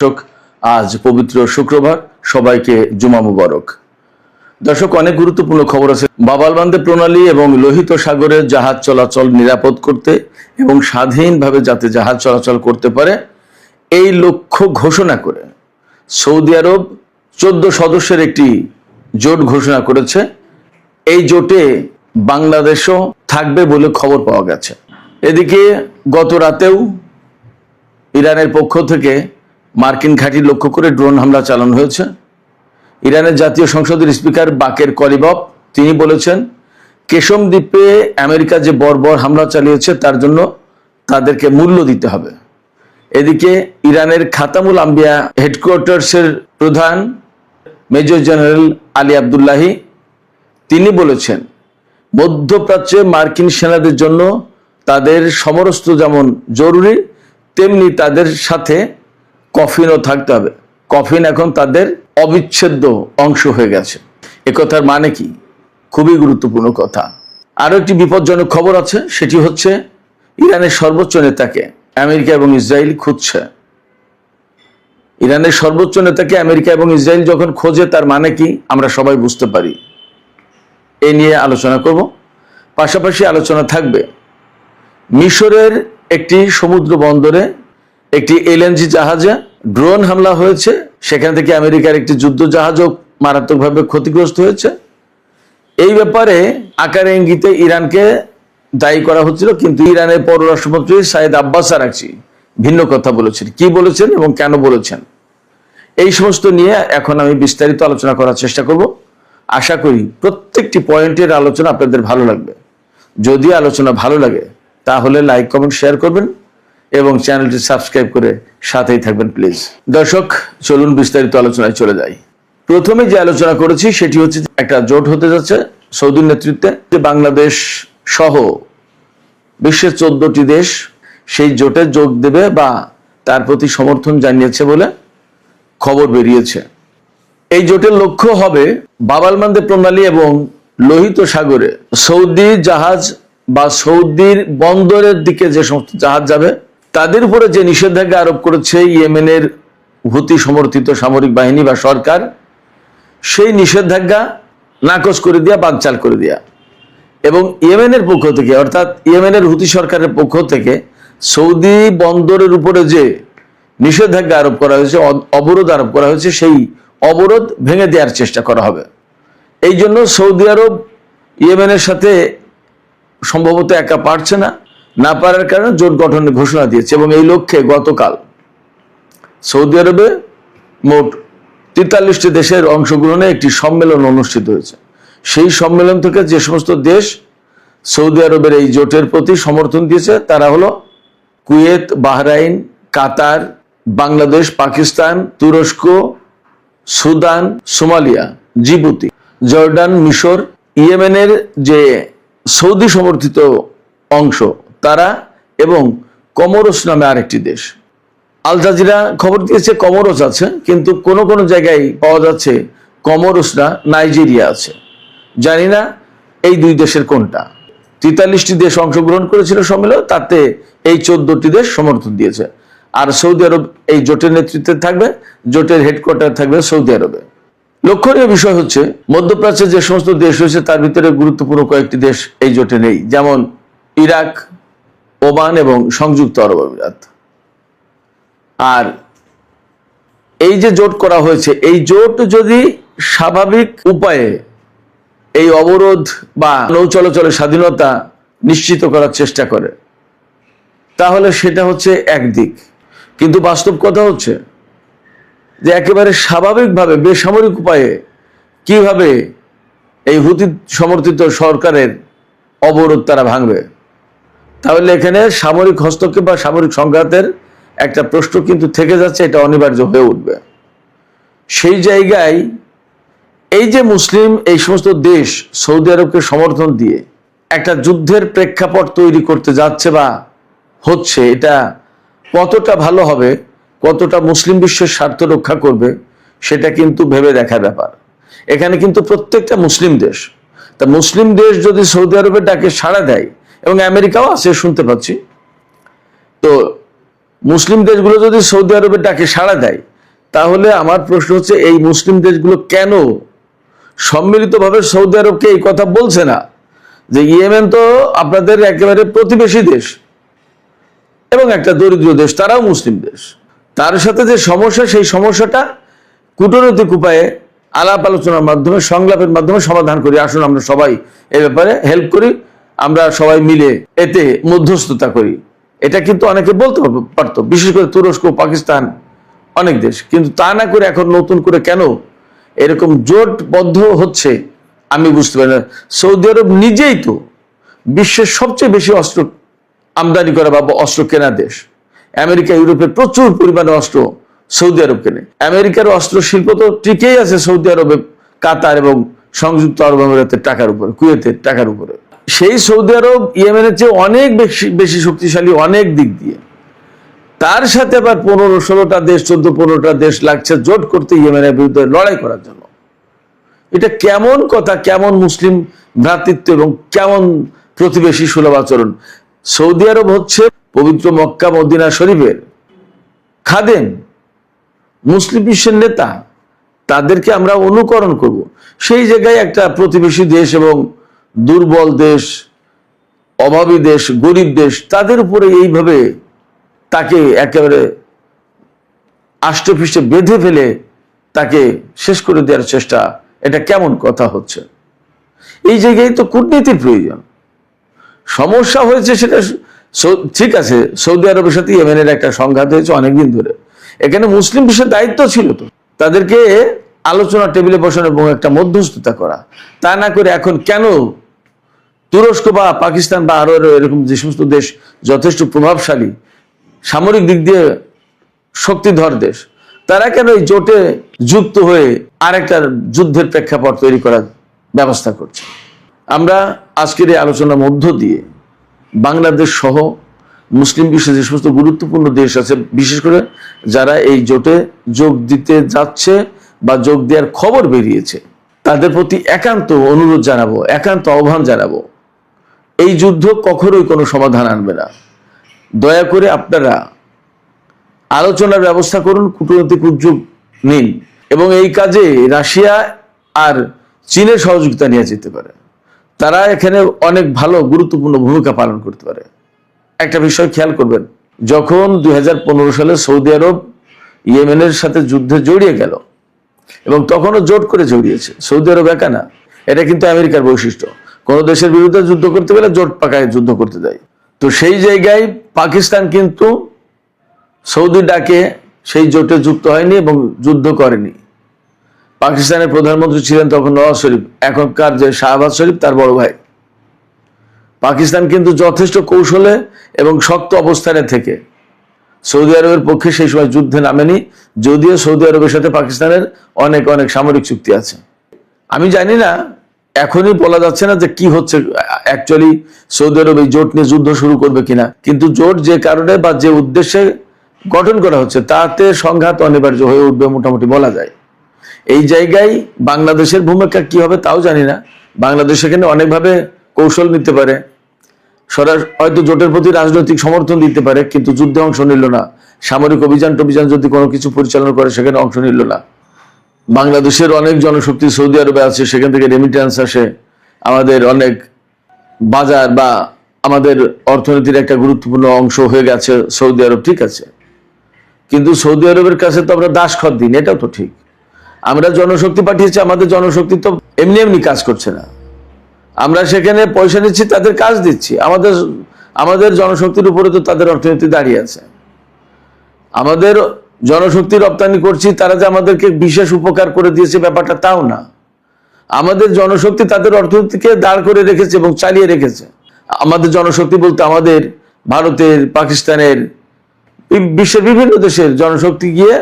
দর্শক, আজ পবিত্র শুক্রবার, সবাইকে জুমা মুবারক। দর্শক, অনেক গুরুত্বপূর্ণ খবর আছে। বাবালবান্দে প্রণালী এবং লোহিত সাগরে জাহাজ চলাচল নিরাপদ করতে এবং স্বাধীনভাবে যাতে জাহাজ চলাচল করতে পারে এই লক্ষ্য ঘোষণা করে সৌদি আরব 14 সদস্যের একটি জোট ঘোষণা করেছে। এই জোটে বাংলাদেশও থাকবে বলে খবর পাওয়া গেছে। এদিকে গত রাতেও ইরানের পক্ষ থেকে মার্কিন ঘাঁটি লক্ষ্য করে ড্রোন হামলা চালানো হয়েছে। ইরানের জাতীয় সংসদের স্পিকার বাকের কলিবফ তিনি বলেছেন, কেশম দ্বীপে আমেরিকা যে বর্বর হামলা চালিয়েছে তার জন্য তাদেরকে মূল্য দিতে হবে। এদিকে ইরানের খাতামুল আম্বিয়া হেডকোয়ার্টার্সের প্রধান মেজর জেনারেল আলী আবদুল্লাহি তিনি বলেছেন, মধ্যপ্রাচ্যে মার্কিন সেনাদের জন্য তাদের সমরস্ত্র যেমন জরুরি, তেমনি তাদের সাথে কফিনও থাকতে হবে। কফিন এখন তাদের অবিচ্ছেদ্য অংশ হয়ে গেছে। একথার মানে কি? খুবই গুরুত্বপূর্ণ কথা। আরো একটি বিপজ্জনক খবর আছে, সেটি হচ্ছে ইরানের সর্বোচ্চ নেতাকে আমেরিকা এবং ইসরায়েল খুঁজছে। ইরানের সর্বোচ্চ নেতাকে আমেরিকা এবং ইসরায়েল যখন খোঁজে তার মানে কি আমরা সবাই বুঝতে পারি। এই নিয়ে আলোচনা করব। পাশাপাশি আলোচনা থাকবে মিশরের একটি সমুদ্র বন্দরে একটি এলএনজি জাহাজে ড্রোন হামলা হয়েছে, সেখান থেকে আমেরিকার একটি যুদ্ধ জাহাজও মারাত্মকভাবে ক্ষতিগ্রস্ত হয়েছে। এই ব্যাপারে আকারে ইঙ্গিতে ইরানকে দায়ী করা হচ্ছিল, কিন্তু ইরানের পররাষ্ট্রমন্ত্রী সাইদ আব্বাস আরাকচি ভিন্ন কথা বলেছেন। কি বলেছেন এবং কেন বলেছেন, এই সমস্ত নিয়ে এখন আমি বিস্তারিত আলোচনা করার চেষ্টা করব। আশা করি প্রত্যেকটি পয়েন্টের আলোচনা আপনাদের ভালো লাগবে। যদি আলোচনা ভালো লাগে তাহলে লাইক, কমেন্ট, শেয়ার করবেন এবং চ্যানেলটি সাবস্ক্রাইব করে সাথেই থাকবেন প্লিজ। দর্শক, চলুন বিস্তারিত আলোচনায় চলে যাই। প্রথমে যে আলোচনা করেছি সেটি হচ্ছে একটা জোট হতে যাচ্ছে সৌদির নেতৃত্বে, যে বাংলাদেশ সহ বিশ্বের 14টি দেশ সেই জোটে যোগ দেবে বা তার প্রতি সমর্থন জানিয়েছে বলে খবর বেরিয়েছে। এই জোটের লক্ষ্য হবে বাবালমান্দে প্রণালী এবং লোহিত সাগরে সৌদি জাহাজ বা সৌদির বন্দরের দিকে যে সমস্ত জাহাজ যাবে তাদের উপরে যে নিষেধাজ্ঞা আরোপ করেছে ইয়েমেনের হুতি সমর্থিত সামরিক বাহিনী বা সরকার, সেই নিষেধাজ্ঞা নাকচ করে দেয়া, বানচাল করে দেয়া। এবং ইয়েমেনের পক্ষ থেকে, অর্থাৎ ইয়েমেনের হুতি সরকারের পক্ষ থেকে সৌদি বন্দরের উপরে যে নিষেধাজ্ঞা আরোপ করা হয়েছে, অবরোধ আরোপ করা হয়েছে, সেই অবরোধ ভেঙে দেওয়ার চেষ্টা করা হবে। এই জন্য সৌদি আরব ইয়েমেনের সাথে সম্ভবত একা পারছে না পারার কারণে জোট গঠনের ঘোষণা দিয়েছে। এবং এই লক্ষ্যে গতকাল সৌদি আরবে মোট 43টি দেশের অংশগ্রহণে একটি সম্মেলন অনুষ্ঠিত হয়েছে। সেই সম্মেলন থেকে যে সমস্ত দেশ সৌদি আরবের এই জোটের প্রতি সমর্থন দিয়েছে তারা হলো কুয়েত, বাহরাইন, কাতার, বাংলাদেশ, পাকিস্তান, তুরস্ক, সুদান, সোমালিয়া, জিবুতি, জর্ডান, মিশর, ইয়েমেনের যে সৌদি সমর্থিত অংশ তারা, এবং কমোরস নামে আরেকটি দেশ। আল জাজিরা খবর দিয়েছে কমোরস আছে, কিন্তু কোনো কোনো জায়গায় পাওয়া যাচ্ছে কমোরস না, নাইজেরিয়া আছে। জানি না এই দুই দেশের কোনটা। 43টি দেশ অংশগ্রহণ করেছিল সম্মেলনে, তাতে এই 14টি দেশ সমর্থন দিয়েছে। আর সৌদি আরব এই জোটের নেতৃত্বে থাকবে, জোটের হেডকোয়ার্টার থাকবে সৌদি আরবে। লক্ষণীয় বিষয় হচ্ছে মধ্যপ্রাচ্যে যে সমস্ত দেশ রয়েছে তার ভিতরে গুরুত্বপূর্ণ কয়েকটি দেশ এই জোটে নেই, যেমন ইরাক, ওমান এবং সংযুক্ত আরব আমিরাত। আর এই যে জোট করা হয়েছে, এই জোট যদি স্বাভাবিক উপায়ে এই অবরোধ বা নৌ চলাচলের স্বাধীনতা নিশ্চিত করার চেষ্টা করে তাহলে সেটা হচ্ছে একদিক। কিন্তু বাস্তব কথা হচ্ছে যে একেবারে স্বাভাবিকভাবে বেসামরিক উপায়ে কিভাবে এই হুতি সমর্থিত সরকারের অবরোধ তারা ভাঙবে। তাহলে এখানে সামরিক হস্তক্ষেপ বা সামরিক সংঘাতের একটা প্রশ্ন কিন্তু থেকে যাচ্ছে, এটা অনিবার্য হয়ে উঠবে। সেই জায়গায় এই যে মুসলিম এই সমস্ত দেশ সৌদি আরবকে সমর্থন দিয়ে একটা যুদ্ধের প্রেক্ষাপট তৈরি করতে যাচ্ছে বা হচ্ছে, এটা কতটা ভালো হবে, কতটা মুসলিম বিশ্বের স্বার্থ রক্ষা করবে সেটা কিন্তু ভেবে দেখার ব্যাপার। এখানে কিন্তু প্রত্যেকটা মুসলিম দেশ, তা মুসলিম দেশ যদি সৌদি আরবের ডাকে সাড়া দেয়, এবং আমেরিকাও আছে শুনতে পাচ্ছি, তো মুসলিম দেশগুলো যদি সৌদি আরবের ডাকে সাড়া দেয় তাহলে আমার প্রশ্ন হচ্ছে, এই মুসলিম দেশগুলো কেন সম্মিলিতভাবে সৌদি আরবকে এই কথা বলছে না যে ইয়েমেন তো আপনাদের একেবারে প্রতিবেশী দেশ এবং একটা দরিদ্র দেশ, তারাও মুসলিম দেশ, তার সাথে যে সমস্যা, সেই সমস্যাটা কূটনৈতিক উপায়ে আলাপ আলোচনার মাধ্যমে, সংলাপের মাধ্যমে সমাধান করি। আসুন আমরা সবাই এ ব্যাপারে হেল্প করি, আমরা সবাই মিলে এতে মধ্যস্থতা করি। এটা কিন্তু অনেকে বলতে পারতো, বিশেষ করে তুরস্ক, পাকিস্তান, অনেক দেশ। কিন্তু তা না করে এখন নতুন করে কেন এরকম জোটবদ্ধ হচ্ছে আমি বুঝতে পারি না। সৌদি আরব নিজেই তো বিশ্বের সবচেয়ে বেশি অস্ত্র আমদানি করা বা অস্ত্র কেনা দেশ। আমেরিকা, ইউরোপের প্রচুর পরিমাণে অস্ত্র সৌদি আরব কেনে। আমেরিকার অস্ত্র শিল্প তো টিকেই আছে সৌদি আরবে, কাতার এবং সংযুক্ত আরব আমিরাতের টাকার উপরে, কুয়েতের টাকার উপরে। সেই সৌদি আরব ইয়েমেনের চেয়ে অনেক বেশি শক্তিশালী অনেক দিক দিয়ে। তার সাথে আবার 15-16টা দেশ, 14-15টা দেশ লাগছে জোট করতে ইয়েমেনের বিরুদ্ধে লড়াই করার জন্য। এটা কেমন কথা, কেমন মুসলিম ভ্রাতৃত্ব এবং কেমন প্রতিবেশী সুলভ আচরণ। সৌদি আরব হচ্ছে পবিত্র মক্কা মদিনা শরীফের খাদেম, মুসলিম বিশ্বের নেতা, তাদেরকে আমরা অনুকরণ করব। সেই জায়গায় একটা প্রতিবেশী দেশ এবং দুর্বল দেশ, অভাবী দেশ, গরিব দেশ, তাদের উপরে এইভাবে তাকে একেবারে আষ্টে পৃষ্ঠে বেঁধে ফেলে তাকে শেষ করে দেওয়ার চেষ্টা, এটা কেমন কথা হচ্ছে? এই জায়গায় তো কূটনীতির প্রয়োজন। সমস্যা হয়েছে সেটা ঠিক আছে, সৌদি আরবের সাথে ইয়েমেনের একটা সংঘাত হয়েছে অনেকদিন ধরে। এখানে মুসলিম বিশ্বের দায়িত্ব ছিল তো তাদেরকে আলোচনা টেবিলে বসানো এবং একটা মধ্যস্থতা করা। তা না করে এখন কেন তুরস্ক বা পাকিস্তান বা আরো এরকম যে সমস্ত দেশ যথেষ্ট প্রভাবশালী, সামরিক দিক দিয়ে শক্তিধর দেশ, তারা কেন এই জোটে যুক্ত হয়ে আরেকটা যুদ্ধের প্রেক্ষাপট তৈরি করার ব্যবস্থা করছে? আমরা আজকের এই আলোচনার মধ্য দিয়ে বাংলাদেশ সহ মুসলিম বিশ্বের যে সমস্ত গুরুত্বপূর্ণ দেশ আছে, বিশেষ করে যারা এই জোটে যোগ দিতে যাচ্ছে বা যোগ দেওয়ার খবর বেরিয়েছে, তাদের প্রতি একান্ত অনুরোধ জানাবো, একান্ত আহ্বান জানাবো, এই যুদ্ধ কখনোই কোনো সমাধান আনবে না। দয়া করে আপনারা আলোচনার ব্যবস্থা করুন, কূটনৈতিক উদ্যোগ নিন এবং এই কাজে রাশিয়া আর চীনের সহযোগিতা নিয়ে যেতে পারে। তারা এখানে অনেক ভালো গুরুত্বপূর্ণ ভূমিকা পালন করতে পারে। একটা বিষয় খেয়াল করবেন, যখন 2015 সালে সৌদি আরব ইয়েমেনের সাথে যুদ্ধে জড়িয়ে গেল এবং তখনও জোট করে জড়িয়েছে, সৌদি আরব একা না, এটা কিন্তু আমেরিকার বৈশিষ্ট্য। কোন দেশের বিরুদ্ধে যুদ্ধ করতে গেলে জোট পাকায় যুদ্ধ করতে দেয়। তো সেই জায়গায় পাকিস্তান কিন্তু সৌদি ডাকে সেই জোটে যুক্ত হয়নি এবং যুদ্ধ করেনি। পাকিস্তানের প্রধানমন্ত্রী ছিলেন তখন নওয়াজ শরীফ, এখনকার যে শাহবাজ শরীফ তার বড় ভাই। পাকিস্তান কিন্তু যথেষ্ট কৌশলে এবং শক্ত অবস্থানে থেকে সৌদি আরবের পক্ষে সেই সময় যুদ্ধে নামেনি, যদিও সৌদি আরবের সাথে পাকিস্তানের অনেক অনেক সামরিক চুক্তি আছে। আমি জানি না, এখনই বলা যাচ্ছে না যে কি হচ্ছে অ্যাকচুয়ালি, সৌদি আরব এই জোট নিয়ে যুদ্ধ শুরু করবে কিনা, কিন্তু জোট যে কারণে বা যে উদ্দেশ্যে গঠন করা হচ্ছে তাতে সংঘাত অনিবার্য হয়ে উঠবে মোটামুটি বলা যায়। এই জায়গায় বাংলাদেশের ভূমিকা কি হবে তাও জানি না। বাংলাদেশ এখানে অনেকভাবে কৌশল নিতে পারে, হয়তো জোটের প্রতি রাজনৈতিক সমর্থন দিতে পারে, কিন্তু যুদ্ধে অংশ নিল না। সামরিক অভিযান যদি কোনো কিছু পরিচালনা করে সেখানে অংশ নিল না। বাংলাদেশের অনেক জনশক্তি সৌদি আরবে আছে, সেখান থেকে রেমিটেন্স আসে, আমাদের অনেক বাজার বা আমাদের অর্থনীতির একটা গুরুত্বপূর্ণ অংশ হয়ে গেছে সৌদি আরব, ঠিক আছে। কিন্তু সৌদি আরবের কাছে তো আমরা দাসখত দিন, এটাও তো ঠিক। আমরা জনশক্তি পাঠিয়েছি, আমাদের জনশক্তি তো এমনি এমনি কাজ করছে না। আমরা সেখানে পয়সা নিচ্ছি, তাদের কাজ দিচ্ছি। আমাদের জনশক্তির উপরে তো তাদের অর্থনীতি দাঁড়িয়ে আছে। আমাদের জনশক্তি রপ্তানি করছি, তারা যে আমাদেরকে বিশেষ উপকার করে দিয়েছে ব্যাপারটা তাও না। আমাদের জনশক্তি তাদের অর্থনীতিকে দাঁড় করে রেখেছে এবং চালিয়ে রেখেছে। আমাদের জনশক্তি বলতে আমাদের, ভারতের, পাকিস্তানের, বিশ্বের বিভিন্ন দেশের জনশক্তি গিয়ে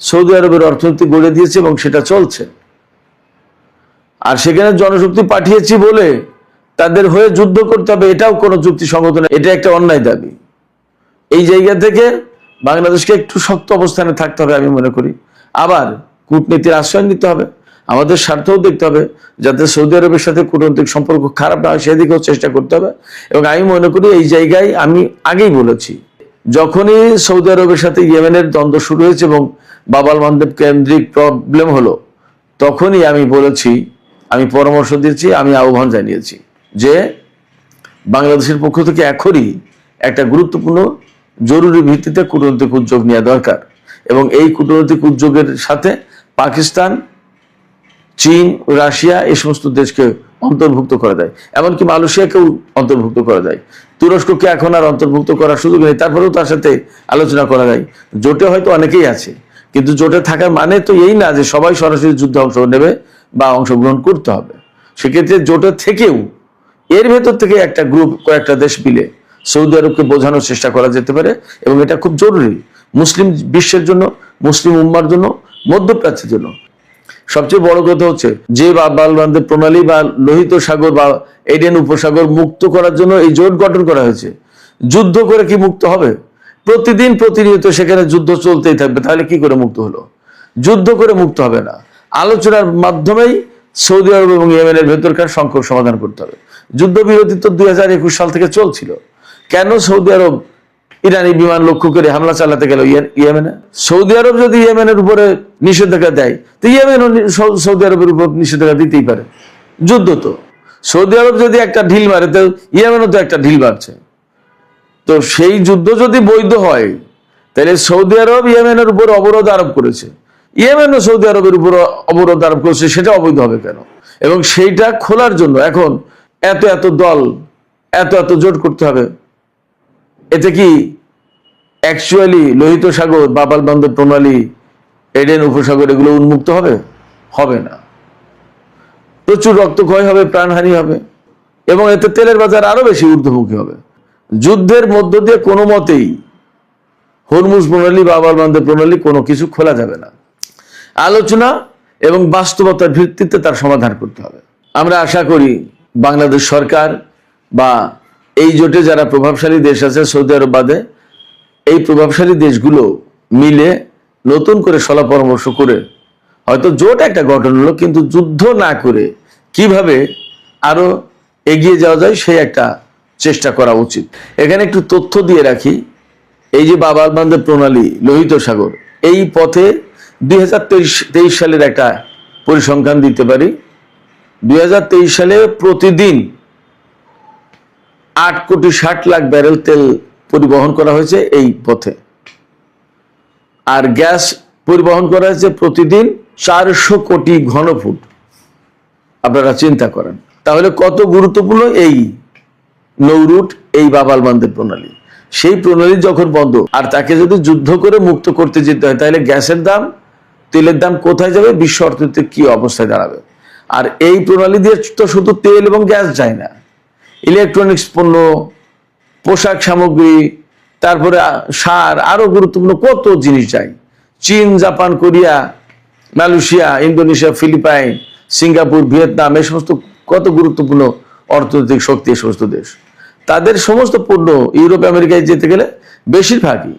সৌদি আরবের অর্থনীতি গড়ে দিয়েছে এবং সেটা চলছে। আর সেখানে জনশক্তি পাঠিয়েছি বলে তাদের হয়ে যুদ্ধ করতে হবে, এটাও কোনো যুক্তিসঙ্গত না, এটা একটা অন্যায় দাবি। এই জায়গা থেকে বাংলাদেশকে একটু শক্ত অবস্থানে থাকতে হবে আমি মনে করি। আবার কূটনীতির আশ্রয় নিতে হবে, আমাদের স্বার্থও দেখতে হবে, যাতে সৌদি আরবের সাথে কূটনৈতিক সম্পর্ক খারাপ না হয় সেদিকেও চেষ্টা করতে হবে। এবং আমি মনে করি এই জায়গায় আমি আগেই বলেছি, যখনই সৌদি আরবের সাথে ইয়েমেনের দ্বন্দ্ব শুরু হয়েছে এবং বাব আল মান্দেব কেন্দ্রিক প্রবলেম হলো, তখনই আমি বলেছি, আমি পরামর্শ দিয়েছি, আমি আহ্বান জানিয়েছি যে বাংলাদেশের পক্ষ থেকে এখনই একটা গুরুত্বপূর্ণ জরুরি ভিত্তিতে কূটনৈতিক উদ্যোগ নেওয়া দরকার, এবং এই কূটনৈতিক উদ্যোগের সাথে পাকিস্তান, চীন, রাশিয়া এই সমস্ত দেশকে অন্তর্ভুক্ত করা যায়, এমনকি মালয়েশিয়াকেও অন্তর্ভুক্ত করা যায়। তুরস্ককে এখন আর অন্তর্ভুক্ত করার সুযোগ নেই, তারপরেও তার সাথে আলোচনা করা যায়। জোটে হয়তো অনেকেই আছে, কিন্তু জোটে থাকার মানে তো এই না যে সবাই সরাসরি যুদ্ধে অংশ নেবে বা অংশগ্রহণ করতে হবে। সেক্ষেত্রে জোটের থেকেও এর ভেতর থেকে একটা গ্রুপ, কয়েকটা দেশ মিলে সৌদি আরবকে বোঝানোর চেষ্টা করা যেতে পারে, এবং এটা খুব জরুরি মুসলিম বিশ্বের জন্য, মুসলিম উম্মার জন্য, মধ্যপ্রাচ্যের জন্য। সবচেয়ে বড় কথা হচ্ছে যে বাব আল মান্দেব প্রণালী বা লোহিত সাগর বা এডেন উপসাগর মুক্ত করার জন্য এই জোট গঠন করা হয়েছে। যুদ্ধ করে কি মুক্ত হবে? প্রতিদিন প্রতিনিয়ত সেখানে যুদ্ধ চলতেই থাকবে, তাহলে কি করে মুক্ত হলো? যুদ্ধ করে মুক্ত হবে না, আলোচনার মাধ্যমেই সৌদি আরব এবং ইয়েমেনের ভেতরকার সংকট সমাধান করতে হবে। যুদ্ধবিরতি তো 2021 সাল থেকে চলছিল, কেন সৌদি আরব ইরানি বিমান লক্ষ্য করে হামলা চালাতে গেল ইয়েমেনে? সৌদি আরব যদি ইয়েমেনের উপরে নিষেধাজ্ঞা দেয়, তো ইয়েমেনও সৌদি আরবের উপর নিষেধাজ্ঞা দিতেই পারে। যুদ্ধ তো, সৌদি আরব যদি একটা ঢিল মারে, তো ইয়েমেনও তো একটা ঢিল মারছে। তো সেই যুদ্ধ যদি বৈধ হয়, তাহলে সৌদি আরব ইয়েমেনের উপর অবরোধ আরোপ করেছে, ইয়েমেনও সৌদি আরবের উপর অবরোধ আরোপ করেছে, সেটা অবৈধ হবে কেন? এবং সেইটা খোলার জন্য এখন এত এত দল, এত এত জোট করতে হবে। এতে কি অ্যাকচুয়ালি লোহিত সাগর, বাব আল মান্দেব প্রণালী, এডেন উপসাগর এগুলো উন্মুক্ত হবে? হবে না। প্রচুর রক্তক্ষয় হবে, প্রাণহানি হবে, এবং এতে তেলের বাজার আরো বেশি ঊর্ধ্বমুখী হবে। যুদ্ধের মধ্য দিয়ে কোনো মতেই হরমুজ প্রণালী, বাব আল মান্দেব প্রণালী কোনো কিছু খোলা যাবে না। আলোচনা এবং বাস্তবতার ভিত্তিতে তার সমাধান করতে হবে। আমরা আশা করি বাংলাদেশ সরকার বা এই জোটে যারা প্রভাবশালী দেশ আছে সৌদি আরব বাদে, এই প্রভাবশালী দেশগুলো মিলে নতুন করে সলা পরামর্শ করে হয়তো জোট একটা গঠন হলো, কিন্তু যুদ্ধ না করে কিভাবে আরো এগিয়ে যাওয়া যায় সেই একটা চেষ্টা করা উচিত। এখানে একটু তথ্য দিয়ে রাখি, এই যে বাব আল মান্দেব প্রণালী, লোহিত সাগর, এই পথে 2023 সালের একটা পরিসংখ্যান দিতে পারি। 2023 সালে প্রতিদিন 8,60,00,000 ব্যারেল তেল পরিবহন করা হয়েছে এই পথে, আর গ্যাস পরিবহন করা হয়েছে প্রতিদিন 400 কোটি ঘনফুট। আপনারা চিন্তা করেন তাহলে কত গুরুত্বপূর্ণ এই নৌরুট, এই বাব আল মান্দেব প্রণালী। সেই প্রণালী যখন বন্ধ, আর তাকে যদি যুদ্ধ করে মুক্ত করতে যেতে হয়, তাহলে গ্যাসের দাম, তেলের দাম কোথায় যাবে? বিশ্ব অর্থনীতিতে কি অবস্থায় দাঁড়াবে? আর এই প্রণালী দিয়ে তো শুধু তেল এবং গ্যাস যায় না, ইলেকট্রনিক্স পণ্য, পোশাক সামগ্রী, তারপরে সার, আরো গুরুত্বপূর্ণ কত জিনিস যায়। চীন, Japan, Korea, Malaysia, Indonesia, Philippines, Singapore, Vietnam, এই সমস্ত কত গুরুত্বপূর্ণ অর্থনৈতিক শক্তি এই সমস্ত দেশ, তাদের সমস্ত পণ্য ইউরোপ আমেরিকায় যেতে গেলে বেশিরভাগই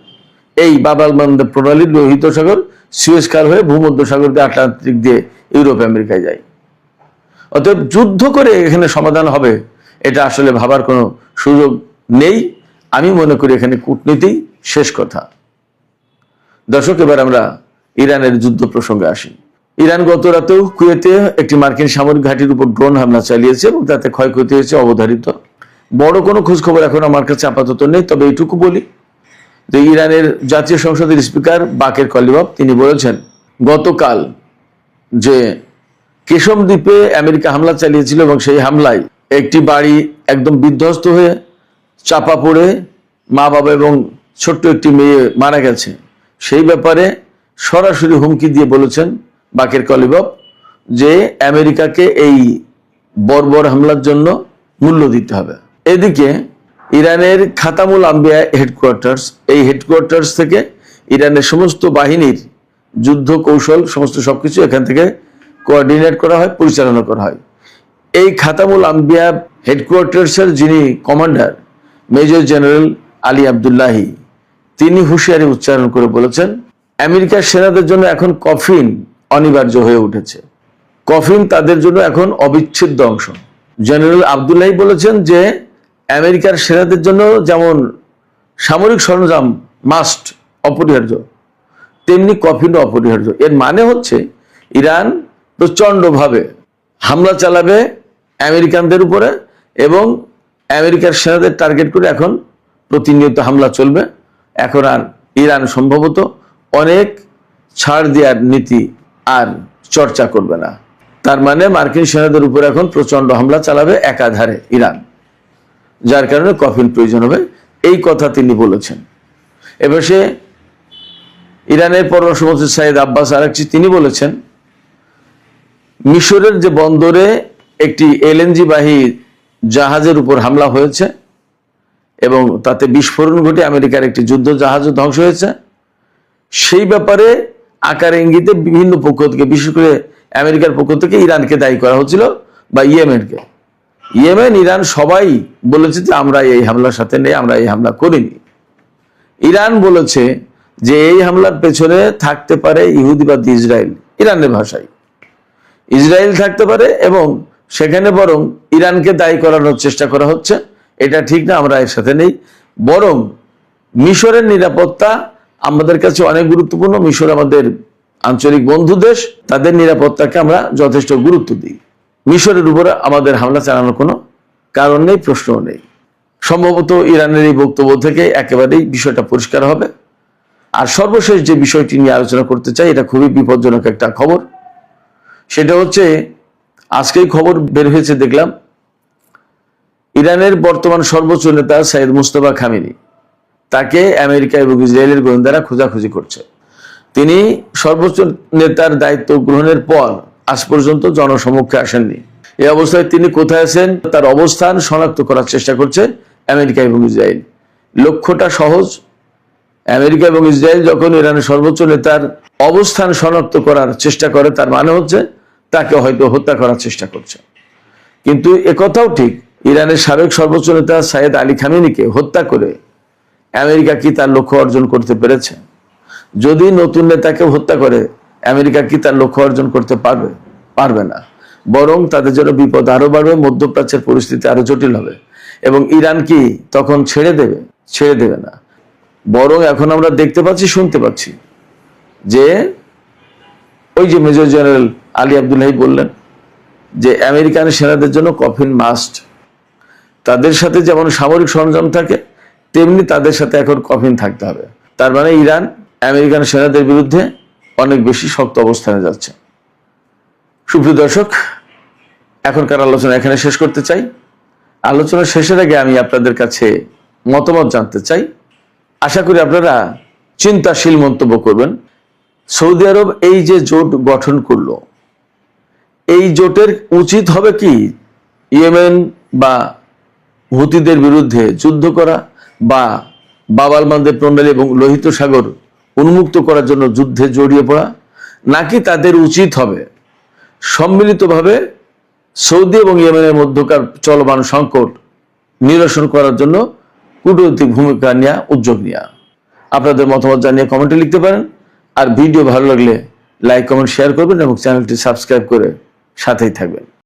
এই বাব আল মান্দেব প্রণালীর লোহিত সাগর, সুয়েজ খাল হয়ে ভূমধ্য সাগর দিয়ে, আটলান্টিক দিয়ে ইউরোপ আমেরিকায় যায়। অতএব যুদ্ধ করে এখানে সমাধান হবে এটা আসলে ভাবার কোনো সুযোগ নেই। আমি মনে করি এখানে কূটনীতি শেষ কথা। দর্শক, এবার আমরা ইরানের যুদ্ধ প্রসঙ্গে আসি। ইরান গত রাতেও কুয়েতে একটি মার্কিন সামরিক ঘাঁটির উপর ড্রোন হামলা চালিয়েছে এবং তাতে ক্ষয়ক্ষতি হয়েছে অবধারিত। বড় কোনো খোঁজ খবর এখন আমার কাছে আপাতত নেই, তবে এইটুকু বলি যে ইরানের জাতীয় সংসদের স্পিকার বাকের কলিবাফ তিনি বলেছেন গতকাল যে কেশম দ্বীপে আমেরিকা হামলা চালিয়েছিল এবং সেই হামলায় একটি বাড়ি একদম বিধ্বস্ত হয়ে চাপা পড়ে মা বাবা এবং ছোট্ট একটি মেয়ে মারা গেছে। সেই ব্যাপারে সরাসরি হুমকি দিয়ে বলেছেন বাকের কলিবাফ যে আমেরিকাকে এই বর্বর হামলার জন্য মূল্য দিতে হবে। এদিকে ইরানের খাতামুল আম্বিয়া হেডকোয়ার্টার্স, এই হেডকোয়ার্টার্স থেকে ইরানের সমস্ত বাহিনীর যুদ্ধ কৌশল সমস্ত সবকিছু এখান থেকে কোঅর্ডিনেট করা হয়, পরিচালনা করা হয়। এই খাতামুল আম্বিয়া হেডকোয়ার্টার্সের যিনি commander major general Ali Abdullahi, তিনি হুঁশিয়ারি উচ্চারণ করে বলেছেন আমেরিকার সেনাদের জন্য এখন কফিন অনিবার্য হয়ে উঠেছে, কফিন তাদের জন্য এখন অবিচ্ছেদ্য অংশ। জেনারেল আবদুল্লাহি বলেছেন যে আমেরিকার সেনাদের জন্য যেমন সামরিক সরঞ্জাম মাস্ট, অপরিহার্য, তেমনি কফিনও অপরিহার্য। এর মানে হচ্ছে ইরান প্রচণ্ডভাবে হামলা চালাবে আমেরিকানদের উপরে এবং আমেরিকার সেনাদের টার্গেট করে এখন প্রতিনিয়ত হামলা চলবে। এখন আর ইরান সম্ভবত অনেক ছাড় দেওয়ার নীতি আর চর্চা করবে না। তার মানে মার্কিন সেনাদের উপর এখন প্রচন্ড হামলা চালাবে একাধারে ইরান, যার কারণে কফিন প্রয়োজন হবে, এই কথা তিনি বলেছেন। এবার সে ইরানের পররাষ্ট্রমন্ত্রী সাইদ আব্বাস আরাকচি তিনি বলেছেন মিশরের যে বন্দরে একটি এলএনজি বাহী জাহাজের উপর হামলা হয়েছে এবং তাতে বিস্ফোরণ ঘটে আমেরিকার একটি যুদ্ধ জাহাজও ধ্বংস হয়েছে। সেই ব্যাপারে আকার ইঙ্গিতে বিভিন্ন পক্ষ থেকে, বিশেষ করে আমেরিকার পক্ষ থেকে ইরানকে দায়ী করা হচ্ছিল বা ইয়েমেনকে। ইয়েমেন, ইরান সবাই বলেছে যে আমরা এই হামলার সাথে নেই, আমরা এই হামলা করিনি। ইরান বলেছে যে এই হামলার পেছনে থাকতে পারে ইহুদিবাদী ইসরায়েল, ইরানের ভাষায় ইসরায়েল থাকতে পারে এবং সেখানে বরং ইরানকে দায়ী করানোর চেষ্টা করা হচ্ছে। এটা ঠিক না, আমরা এর সাথে নেই। বরং মিশরের নিরাপত্তা আমাদের কাছে অনেক গুরুত্বপূর্ণ। মিশর আমাদের আঞ্চলিক বন্ধু দেশ, তাদের নিরাপত্তাকে আমরা যথেষ্ট গুরুত্ব দিই। মিশরের উপরে আমাদের হামলা চালানোর কোনো কারণ নেই, প্রশ্নও নেই। সম্ভবত ইরানের এই বক্তব্য থেকে একেবারেই বিষয়টা পরিষ্কার হবে। আর সর্বশেষ যে বিষয়টি নিয়ে আলোচনা করতে চাই, এটা খুবই বিপজ্জনক একটা খবর। সেটা হচ্ছে আজকেই খবর বের হয়েছে, দেখলাম ইরানের বর্তমান সর্বোচ্চ নেতা সাইদ মুস্তফা খামেনি, তাকে আমেরিকা এবং ইসরায়েলের গোয়েন্দারা খোঁজাখুঁজি করছে। তিনি সর্বোচ্চ নেতার দায়িত্ব গ্রহণের পর আজ পর্যন্ত জনসমক্ষে আসেননি। এই অবস্থায় তিনি কোথায় আছেন তার অবস্থান শনাক্ত করার চেষ্টা করছে আমেরিকা এবং ইসরায়েল। লক্ষ্যটা সহজ, আমেরিকা এবং ইসরায়েল যখন ইরানের সর্বোচ্চ নেতার অবস্থান শনাক্ত করার চেষ্টা করে, তার মানে হচ্ছে তাকে হয়তো হত্যা করার চেষ্টা করছে। কিন্তু একথাও ঠিক, ইরানের সাবেক সর্বোচ্চ নেতা সাইয়েদ আলী খামেনিকে হত্যা করে আমেরিকা কি তার লক্ষ্য অর্জন করতে পেরেছে? যদি নতুন নেতাকে হত্যা করে আমেরিকা কি তার লক্ষ্য অর্জন করতে পারবে? পারবে না। বরং তাদের জন্য বিপদ আরো বাড়বে, মধ্যপ্রাচ্যের পরিস্থিতি আরো জটিল হবে এবং ইরান কি তখন ছেড়ে দেবে? ছেড়ে দেবে না। বরং এখন আমরা দেখতে পাচ্ছি, শুনতে পাচ্ছি যে ওই যে মেজর জেনারেল আলী আব্দুল্লাহি বললেন যে আমেরিকান সেনাদের জন্য কফিন মাস্ট। তাদের সাথে যেমন সামরিক সরঞ্জাম থাকে তেমনি তাদের সাথে এখন কফিন থাকতে হবে। তার মানে ইরান আমেরিকান সেনাদের বিরুদ্ধে অনেক বেশি শক্ত অবস্থানে যাচ্ছে। সুপ্রিয় দর্শক, এখনকার আলোচনা এখানে শেষ করতে চাই। আলোচনা শেষের আগে আমি আপনাদের কাছে মতামত জানতে চাই। আশা করি আপনারা চিন্তাশীল মন্তব্য করবেন। সৌদি আরব এই যে জোট গঠন করলো, এই জোটের উচিত হবে কি ইয়েমেন বা হুতিদের বিরুদ্ধে যুদ্ধ করা বা বাব আল মানদেব প্রণালী এবং লোহিত সাগর উন্মুক্ত করার জন্য যুদ্ধে জড়িয়ে পড়া, নাকি তাদের উচিত হবে সম্মিলিতভাবে সৌদি এবং ইয়েমেনের মধ্যকার চলমান সংকট নিরসন করার জন্য কূটনৈতিক ভূমিকা নেওয়া, উদ্যোগ নেওয়া? আপনাদের মতামত জানিয়ে কমেন্টে লিখতে পারেন। আর ভিডিও ভালো লাগলে লাইক, কমেন্ট, শেয়ার করবেন এবং চ্যানেলটি সাবস্ক্রাইব করে সাথেই থাকবেন।